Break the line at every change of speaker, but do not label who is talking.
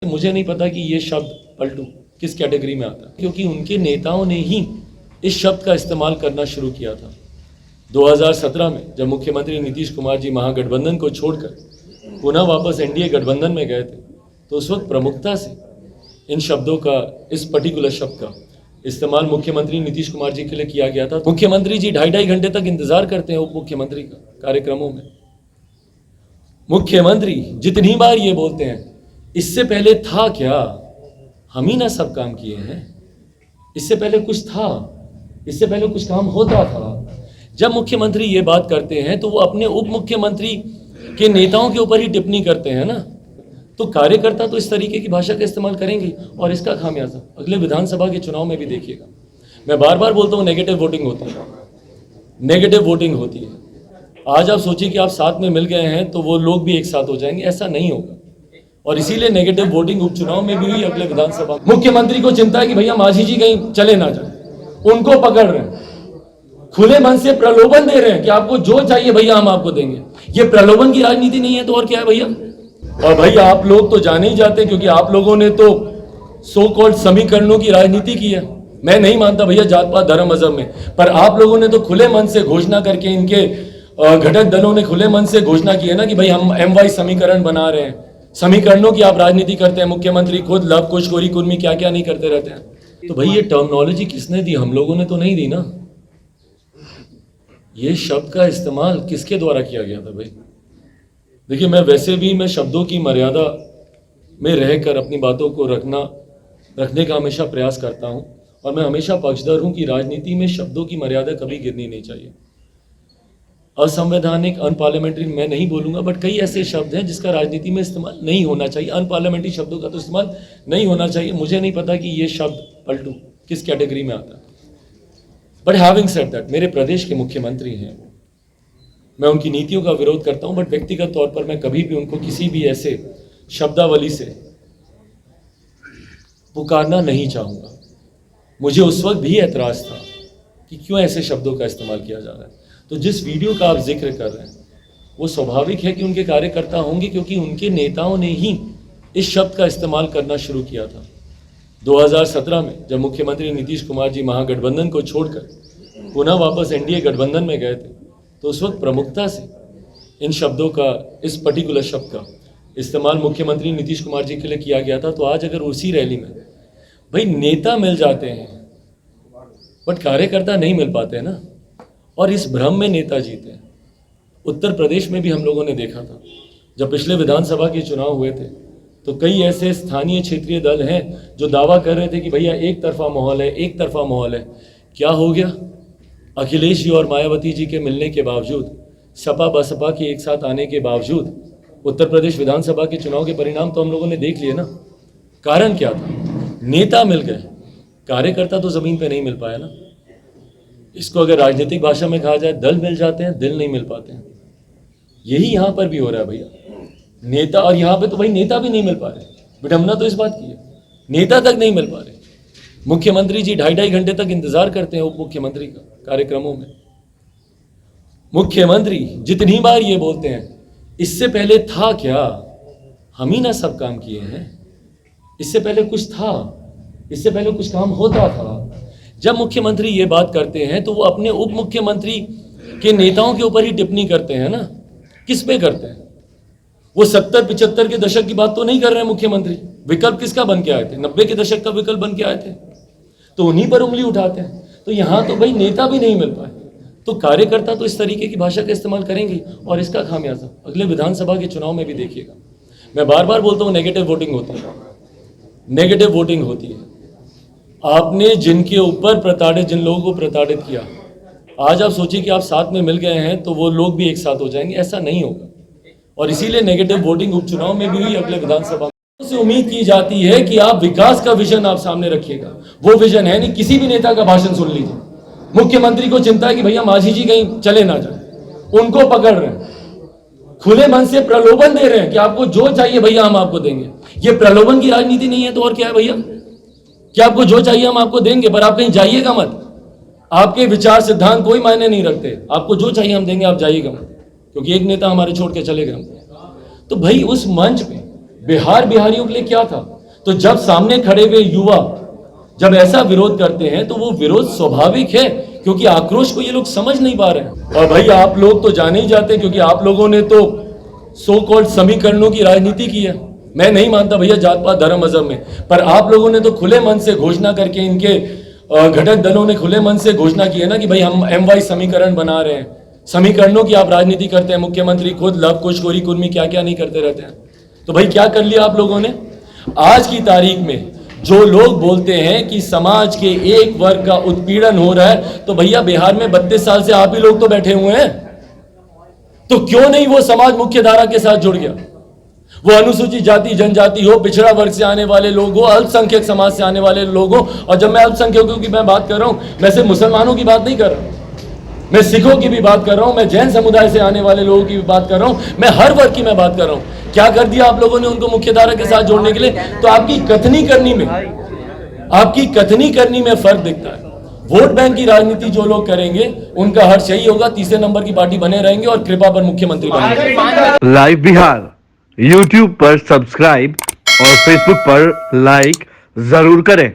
मुझे नहीं पता कि ये शब्द पलटू किस कैटेगरी में आता है, क्योंकि उनके नेताओं ने ही इस शब्द का इस्तेमाल करना शुरू किया था। 2017 में जब मुख्यमंत्री नीतीश कुमार जी महागठबंधन को छोड़कर पुनः वापस एनडीए गठबंधन में गए थे, तो उस वक्त प्रमुखता से इन शब्दों का, इस पर्टिकुलर शब्द का इस्तेमाल मुख्यमंत्री नीतीश कुमार जी के लिए किया गया था। मुख्यमंत्री जी 2.5 घंटे तक इंतजार करते हैं उप मुख्यमंत्री का कार्यक्रमों में। मुख्यमंत्री जितनी बार ये बोलते हैं, इससे पहले था क्या, हम ही ना सब काम किए हैं, इससे पहले कुछ था, इससे पहले कुछ काम होता था। जब मुख्यमंत्री ये बात करते हैं तो वो अपने उप मुख्यमंत्री के नेताओं के ऊपर ही टिप्पणी करते हैं ना, तो कार्यकर्ता तो इस तरीके की भाषा का इस्तेमाल करेंगे और इसका खामियाजा अगले विधानसभा के चुनाव में भी देखिएगा। मैं बार बार बोलता हूँ, नेगेटिव वोटिंग होती है, नेगेटिव वोटिंग होती है। आज आप सोचिए कि आप साथ में मिल गए हैं तो वो लोग भी एक साथ हो जाएंगे, ऐसा नहीं होगा। और इसीलिए नेगेटिव वोटिंग उपचुनाव में भी हुई, अगले विधानसभा। मुख्यमंत्री को चिंता है कि भैया माझी जी कहीं चले ना जाए, उनको पकड़ रहे हैं, खुले मन से प्रलोभन दे रहे हैं कि आपको जो चाहिए भैया हम आपको देंगे। ये प्रलोभन की राजनीति नहीं है तो और क्या है भैया। और भैया आप लोग तो जाने ही जाते हैं, क्योंकि आप लोगों ने तो सो कॉल्ड समीकरणों की राजनीति की है। मैं नहीं मानता भैया जात पात धर्म मजहब में, पर आप लोगों ने तो खुले मन से घोषणा करके, इनके घटक दलों ने खुले मन से घोषणा की है ना कि भाई हम MY समीकरण बना रहे हैं। समीकरणों की आप राजनीति करते हैं, मुख्यमंत्री खुद लव कुश गोरी कुर्मी क्या क्या नहीं करते रहते हैं। तो भाई ये टर्मिनोलॉजी किसने दी, हम लोगों ने तो नहीं दी ना। ये शब्द का इस्तेमाल किसके द्वारा किया गया था भाई। देखिए, मैं वैसे भी मैं शब्दों की मर्यादा में रहकर अपनी बातों को रखने का हमेशा प्रयास करता हूं, और मैं हमेशा पक्षधर हूं कि राजनीति में शब्दों की मर्यादा कभी गिरनी नहीं चाहिए। असंवैधानिक, अनपार्लियामेंट्री मैं नहीं बोलूंगा, बट कई ऐसे शब्द हैं जिसका राजनीति में इस्तेमाल नहीं होना चाहिए। अनपार्लियामेंट्री शब्दों का तो इस्तेमाल नहीं होना चाहिए। मुझे नहीं पता कि ये शब्द पलटू किस कैटेगरी में आता है, बट हैविंग सेड दैट, मेरे प्रदेश के मुख्यमंत्री हैं वो, मैं उनकी नीतियों का विरोध करता हूं, बट व्यक्तिगत तौर पर मैं कभी भी उनको किसी भी ऐसे शब्दावली से पुकारना नहीं चाहूंगा। मुझे उस वक्त भी ऐतराज था कि क्यों ऐसे शब्दों का इस्तेमाल किया जा रहा है। तो जिस वीडियो का आप जिक्र कर रहे हैं वो स्वाभाविक है कि उनके कार्यकर्ता होंगे, क्योंकि उनके नेताओं ने ही इस शब्द का इस्तेमाल करना शुरू किया था। 2017 में जब मुख्यमंत्री नीतीश कुमार जी महागठबंधन को छोड़कर पुनः वापस एनडीए गठबंधन में गए थे, तो उस वक्त प्रमुखता से इन शब्दों का, इस पर्टिकुलर शब्द का इस्तेमाल मुख्यमंत्री नीतीश कुमार जी के लिए किया गया था। तो आज अगर उसी रैली में भाई नेता मिल जाते हैं बट कार्यकर्ता नहीं मिल पाते हैं ना, और इस भ्रम में नेता जीते हैं। उत्तर प्रदेश में भी हम लोगों ने देखा था, जब पिछले विधानसभा के चुनाव हुए थे, तो कई ऐसे स्थानीय क्षेत्रीय दल हैं जो दावा कर रहे थे कि भैया एक तरफा माहौल है, एक तरफा माहौल है। क्या हो गया, अखिलेश जी और मायावती जी के मिलने के बावजूद, सपा बसपा के एक साथ आने के बावजूद, उत्तर प्रदेश विधानसभा के चुनाव के परिणाम तो हम लोगों ने देख लिए ना। कारण क्या था, नेता मिल गए, कार्यकर्ता तो जमीन पे नहीं मिल पाया ना। इसको अगर राजनीतिक भाषा में कहा जाए, दल मिल जाते हैं, दिल नहीं मिल पाते हैं। यही यहाँ पर भी हो रहा है भैया, नेता, और यहाँ पे तो भाई नेता भी नहीं मिल पा रहे। विडंबना तो इस बात की है, नेता तक नहीं मिल पा रहे। मुख्यमंत्री जी 2.5 घंटे तक इंतजार करते हैं उप मुख्यमंत्री का कार्यक्रमों में। मुख्यमंत्री जितनी बार ये बोलते हैं, इससे पहले था क्या, हम ही ना सब काम किए हैं, इससे पहले कुछ था, इससे पहले कुछ काम होता था। जब मुख्यमंत्री ये बात करते हैं तो वो अपने उप मुख्यमंत्री के नेताओं के ऊपर ही टिप्पणी करते हैं ना। किस पे करते हैं, वो 70-75 के दशक की बात तो नहीं कर रहे हैं मुख्यमंत्री। विकल्प किसका बन के आए थे, 90 के दशक का विकल्प बन के आए थे, तो उन्हीं पर उंगली उठाते हैं। तो यहाँ तो भाई नेता भी नहीं मिल पाए, तो कार्यकर्ता तो इस तरीके की भाषा का इस्तेमाल करेंगे और इसका खामियाजा अगले विधानसभा के चुनाव में भी देखिएगा। मैं बार बार बोलता हूँ, नेगेटिव वोटिंग होती है, नेगेटिव वोटिंग होती है। आपने जिनके ऊपर प्रताड़ित, जिन लोगों को प्रताड़ित किया, आज आप सोचिए कि आप साथ में मिल गए हैं तो वो लोग भी एक साथ हो जाएंगे, ऐसा नहीं होगा। और इसीलिए नेगेटिव वोटिंग उपचुनाव में भी हुई, अगले विधानसभा से उम्मीद की जाती है कि आप विकास का विजन आप सामने रखिएगा। वो विजन है नहीं, किसी भी नेता का भाषण सुन लीजिए। मुख्यमंत्री को चिंता है कि भैया माझी जी कहीं चले ना जाए, उनको पकड़ रहे हैं, खुले मन से प्रलोभन दे रहे हैं कि आपको जो चाहिए भैया हम आपको देंगे। ये प्रलोभन की राजनीति नहीं है तो और क्या है भैया। कि आपको जो चाहिए हम आपको देंगे, पर आप कहीं जाइएगा मत। आपके विचार सिद्धांत कोई मायने नहीं रखते, आपको जो चाहिए हम देंगे, आप जाइएगा मत, क्योंकि एक नेता हमारे छोड़ के चले गए। तो भाई उस मंच पे बिहार बिहारियों के लिए क्या था? तो जब सामने खड़े हुए युवा जब ऐसा विरोध करते हैं तो वो विरोध स्वाभाविक है, क्योंकि आक्रोश को ये लोग समझ नहीं पा रहे हैं। और भाई आप लोग तो जाने ही जाते हैं, क्योंकि आप लोगों ने तो सो कॉल्ड समीकरणों की राजनीति की है। मैं नहीं मानता भैया जात पात धर्म मजहब में, पर आप लोगों ने तो खुले मन से घोषणा करके, इनके घटक दलों ने खुले मन से घोषणा की है ना कि भाई हम MY समीकरण बना रहे हैं। समीकरणों की आप राजनीति करते हैं, मुख्यमंत्री खुद लव कुश गोरी कुर्मी क्या क्या नहीं करते रहते हैं। तो भाई क्या कर लिया आप लोगों ने? आज की तारीख में जो लोग बोलते हैं कि समाज के एक वर्ग का उत्पीड़न हो रहा है, तो भैया बिहार में 32 साल से आप ही लोग तो बैठे हुए हैं, तो क्यों नहीं वो समाज मुख्य धारा के साथ जुड़ गया? वो अनुसूचित जाति जनजाति हो, पिछड़ा वर्ग से आने वाले लोग हो, अल्पसंख्यक समाज से आने वाले लोग हो। और जब मैं अल्पसंख्यकों की मैं बात कर रहा हूं, मैं सिर्फ मुसलमानों की बात नहीं कर रहा हूं, मैं सिखों की भी बात कर रहा हूं, मैं जैन समुदाय से आने वाले लोगों की भी बात कर रहा हूं, मैं हर वर्ग की मैं बात कर रहा हूं। क्या कर दिया आप लोगों ने उनको मुख्य धारा के साथ जोड़ने के लिए? तो आपकी कथनी करनी में फर्क दिखता है। वोट बैंक की राजनीति जो लोग करेंगे उनका हर्ष यही होगा, तीसरे नंबर की पार्टी बने रहेंगे और कृपा पर मुख्यमंत्री बनेंगे।
लाइव बिहार YouTube पर सब्सक्राइब और Facebook पर लाइक जरूर करें।